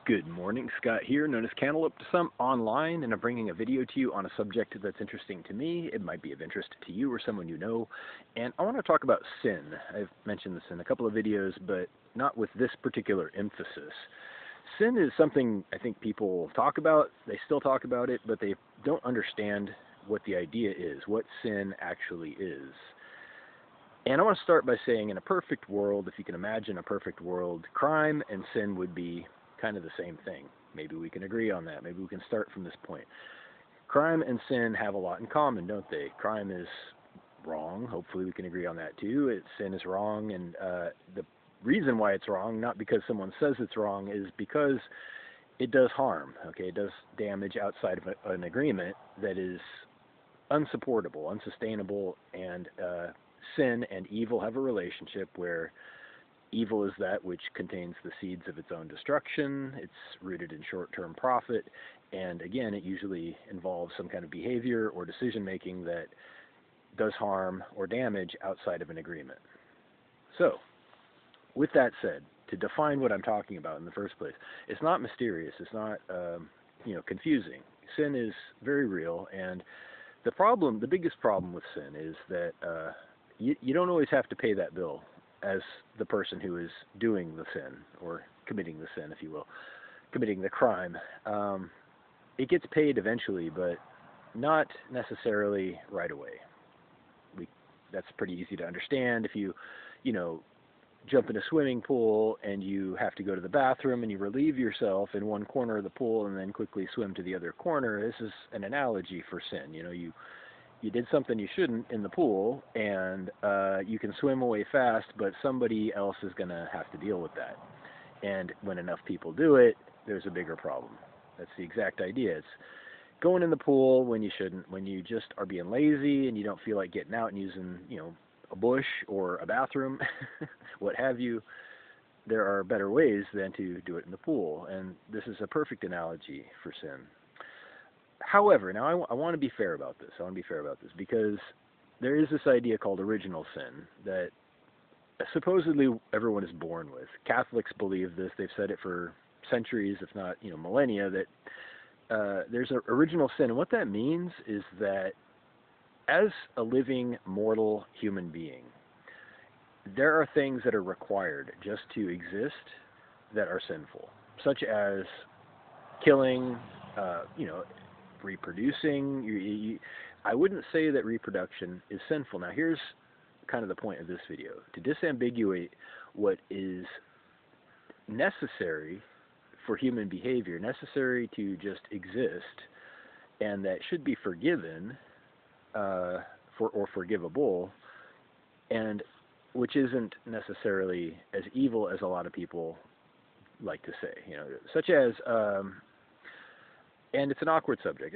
Good morning, Scott here, known as Cantaloupe to some online, and I'm bringing a video to you on a subject that's interesting to me. It might be of interest to you or someone you know, and I want to talk about sin. I've mentioned this in a couple of videos, but not with this particular emphasis. Sin is something I think people talk about, they still talk about it, but they don't understand what the idea is, what sin actually is. And I want to start by saying, in a perfect world, if you can imagine a perfect world, crime and sin would be kind of the same thing. Maybe we can agree on that. Maybe we can start from this point. Crime and sin have a lot in common, don't they? Crime is wrong. Hopefully we can agree on that too. Sin is wrong, and the reason why it's wrong, not because someone says it's wrong, is because it does harm. Okay, it does damage outside of an agreement that is unsupportable, unsustainable, and sin and evil have a relationship where evil is that which contains the seeds of its own destruction. It's rooted in short-term profit, and again, it usually involves some kind of behavior or decision-making that does harm or damage outside of an agreement. So, with that said, to define what I'm talking about in the first place, it's not mysterious. It's not, confusing. Sin is very real, and the biggest problem with sin is that you don't always have to pay that bill as the person who is doing the sin, or committing the sin, if you will, committing the crime. It gets paid eventually, but not necessarily right away. That's pretty easy to understand. If you jump in a swimming pool and you have to go to the bathroom and you relieve yourself in one corner of the pool and then quickly swim to the other corner, this is an analogy for sin. You did something you shouldn't in the pool, and you can swim away fast, but somebody else is going to have to deal with that. And when enough people do it, there's a bigger problem. That's the exact idea. It's going in the pool when you shouldn't, when you just are being lazy and you don't feel like getting out and using, a bush or a bathroom, what have you. There are better ways than to do it in the pool, and this is a perfect analogy for sin. However, now I want to be fair about this. Because there is this idea called original sin that supposedly everyone is born with. Catholics believe this. They've said it for centuries, if not millennia, that there's an original sin. And what that means is that as a living, mortal human being, there are things that are required just to exist that are sinful, such as killing, reproducing. I wouldn't say that reproduction is sinful. Now, here's kind of the point of this video: to disambiguate what is necessary for human behavior, necessary to just exist, and that should be forgiven or forgivable, and which isn't necessarily as evil as a lot of people like to say. Such as and it's an awkward subject,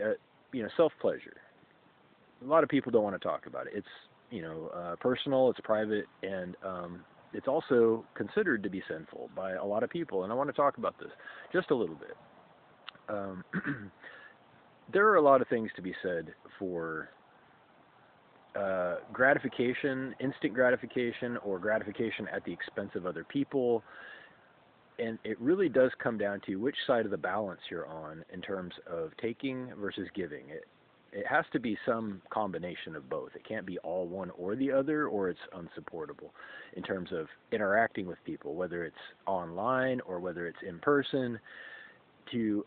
self-pleasure. A lot of people don't want to talk about it. It's, personal, it's private, and it's also considered to be sinful by a lot of people, and I want to talk about this just a little bit. There are a lot of things to be said for gratification, instant gratification, or gratification at the expense of other people. And it really does come down to which side of the balance you're on in terms of taking versus giving. It has to be some combination of both. It can't be all one or the other, or it's unsupportable in terms of interacting with people, whether it's online or whether it's in person. To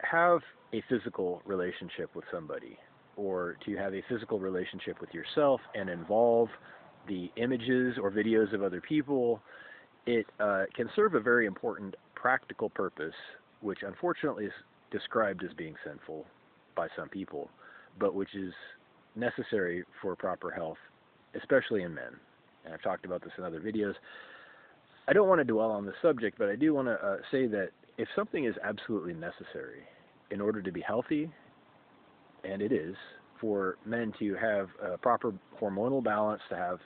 have a physical relationship with somebody, or to have a physical relationship with yourself and involve the images or videos of other people, it can serve a very important practical purpose, which unfortunately is described as being sinful by some people, but which is necessary for proper health, especially in men. And I've talked about this in other videos. I don't want to dwell on this subject, but I do want to say that if something is absolutely necessary in order to be healthy, and it is, for men to have a proper hormonal balance, to have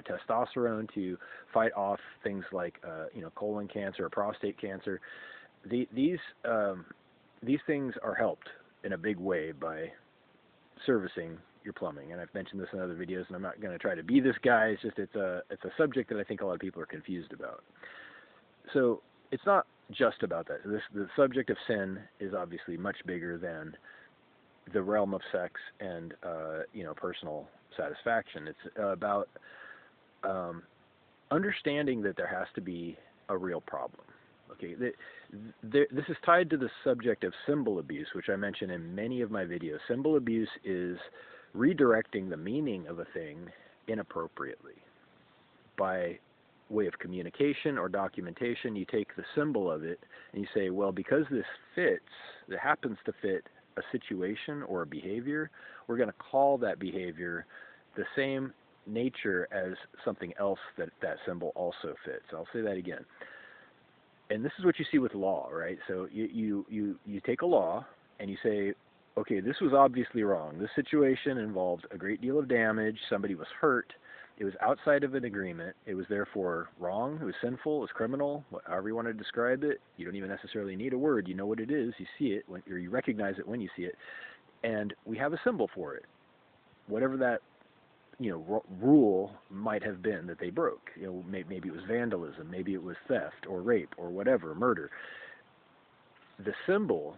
testosterone, to fight off things like colon cancer or prostate cancer. These things are helped in a big way by servicing your plumbing. And I've mentioned this in other videos, and I'm not going to try to be this guy. It's a subject that I think a lot of people are confused about. So it's not just about that. The subject of sin is obviously much bigger than the realm of sex and personal satisfaction. It's about understanding that there has to be a real problem. Okay, this is tied to the subject of symbol abuse, which I mention in many of my videos. Symbol abuse is redirecting the meaning of a thing inappropriately. By way of communication or documentation, you take the symbol of it and you say, well, because this fits, it happens to fit a situation or a behavior, we're going to call that behavior the same nature as something else that symbol also fits. I'll say that again. And this is what you see with law, right? So you take a law and you say, okay, this was obviously wrong. This situation involved a great deal of damage. Somebody was hurt. It was outside of an agreement. It was therefore wrong. It was sinful. It was criminal. However you want to describe it. You don't even necessarily need a word. You know what it is. You see it, or you recognize it when you see it. And we have a symbol for it. Whatever that rule might have been that they broke. Maybe it was vandalism, maybe it was theft or rape or whatever, murder. The symbol,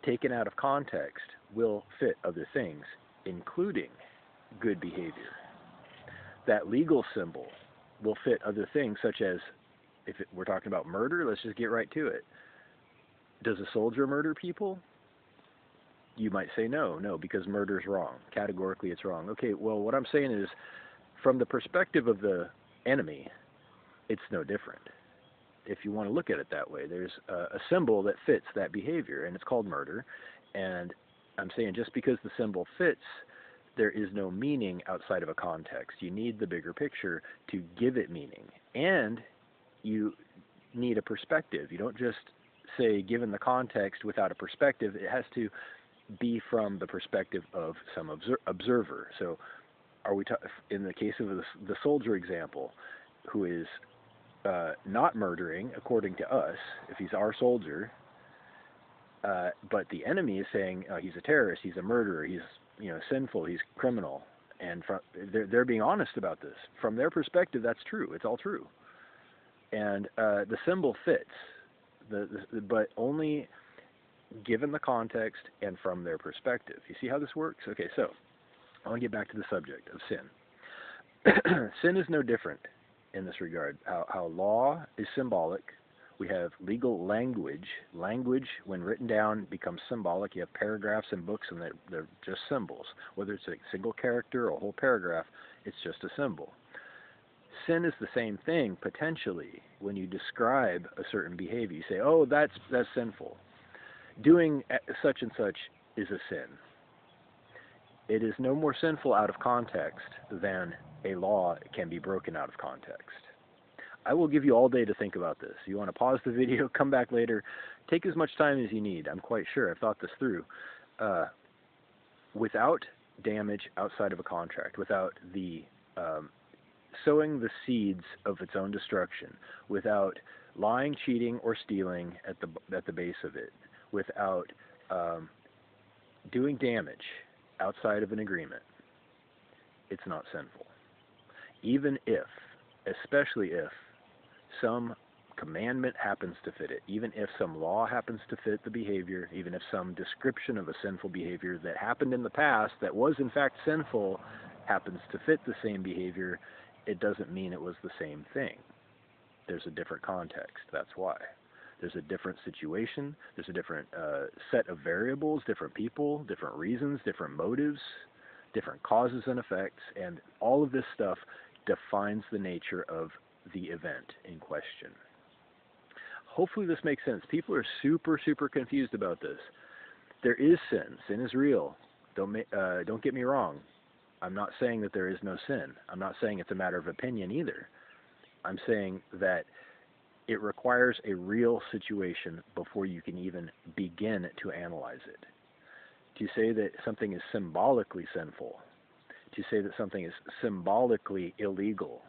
taken out of context, will fit other things, including good behavior. That legal symbol will fit other things, such as, we're talking about murder, let's just get right to it. Does a soldier murder people? You might say no, because murder is wrong. Categorically, it's wrong. Okay, well, what I'm saying is, from the perspective of the enemy, it's no different. If you want to look at it that way, there's a symbol that fits that behavior, and it's called murder. And I'm saying just because the symbol fits, there is no meaning outside of a context. You need the bigger picture to give it meaning. And you need a perspective. You don't just say, given the context without a perspective. It has to be from the perspective of some observer. So are we in the case of the soldier example, who is not murdering according to us, if he's our soldier, but the enemy is saying he's a terrorist, he's a murderer, he's sinful, he's criminal, and they're being honest about this. From their perspective, that's true. It's all true, and the symbol fits, but only given the context and from their perspective. You see how this works? Okay, so I want to get back to the subject of sin. Sin is no different in this regard. How law is symbolic. We have legal language. Language, when written down, becomes symbolic. You have paragraphs in books, and they're just symbols. Whether it's a single character or a whole paragraph, it's just a symbol. Sin is the same thing, potentially, when you describe a certain behavior. You say, oh, that's sinful. Doing such and such is a sin. It is no more sinful out of context than a law can be broken out of context. I will give you all day to think about this. You want to pause the video, come back later, take as much time as you need. I'm quite sure. I've thought this through. Without damage outside of a contract, without the sowing the seeds of its own destruction, without lying, cheating, or stealing at the base of it, without doing damage outside of an agreement, it's not sinful. Even if, especially if, some commandment happens to fit it, even if some law happens to fit the behavior, even if some description of a sinful behavior that happened in the past that was in fact sinful happens to fit the same behavior, it doesn't mean it was the same thing. There's a different context. That's why. There's a different situation. There's a different set of variables, different people, different reasons, different motives, different causes and effects, and all of this stuff defines the nature of the event in question. Hopefully this makes sense. People are super confused about this. There is sin. Sin is real. Don't get me wrong. I'm not saying that there is no sin. I'm not saying it's a matter of opinion either. I'm saying that it requires a real situation before you can even begin to analyze it. To say that something is symbolically sinful, to say that something is symbolically illegal,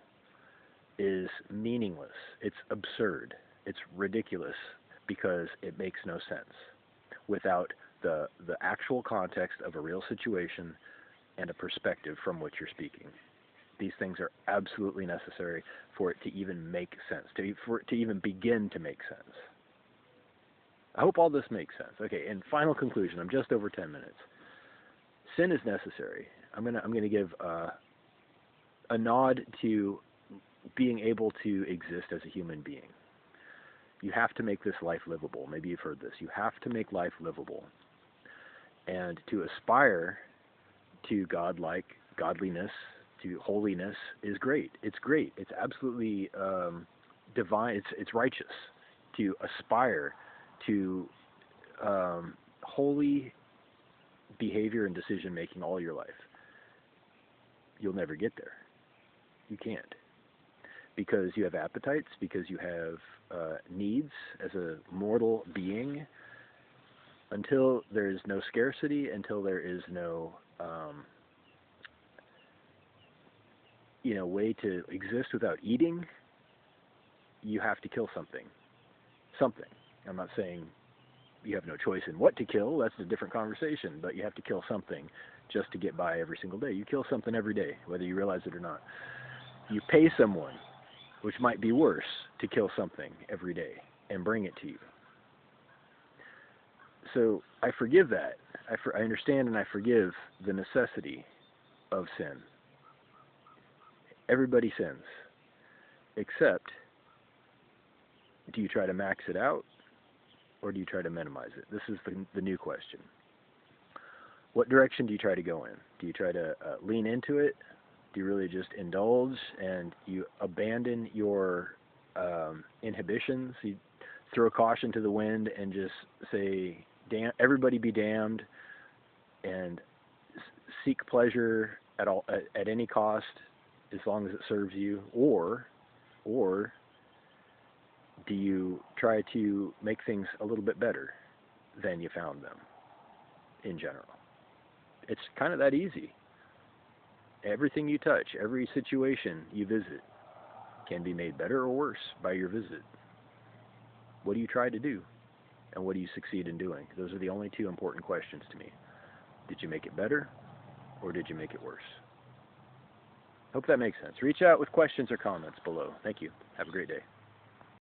is meaningless. It's absurd. It's ridiculous because it makes no sense without the actual context of a real situation and a perspective from which you're speaking. These things are absolutely necessary for it to even make sense, for it to even begin to make sense. I hope all this makes sense. Okay, in final conclusion, I'm just over 10 minutes. Sin is necessary. I'm gonna give a nod to being able to exist as a human being. You have to make this life livable. Maybe you've heard this. You have to make life livable. And to aspire to godliness, to holiness is great. It's great. It's absolutely divine. It's righteous to aspire to holy behavior and decision making all your life. You'll never get there. You can't. Because you have appetites, because you have needs as a mortal being. Until there is no scarcity, until there is no way to exist without eating, you have to kill something. Something. I'm not saying you have no choice in what to kill. That's a different conversation. But you have to kill something just to get by every single day. You kill something every day, whether you realize it or not. You pay someone, which might be worse, to kill something every day and bring it to you. So I forgive that. I understand and I forgive the necessity of sin. Everybody sins. Except, do you try to max it out or do you try to minimize it? This is the new question. What direction do you try to go in? Do you try to lean into it? Do you really just indulge and you abandon your inhibitions? You throw caution to the wind and just say, everybody be damned, and seek pleasure at any cost as long as it serves you? Or do you try to make things a little bit better than you found them in general? It's kind of that easy. Everything you touch, every situation you visit can be made better or worse by your visit. What do you try to do? And what do you succeed in doing? Those are the only two important questions to me. Did you make it better or did you make it worse? Hope that makes sense. Reach out with questions or comments below. Thank you. Have a great day.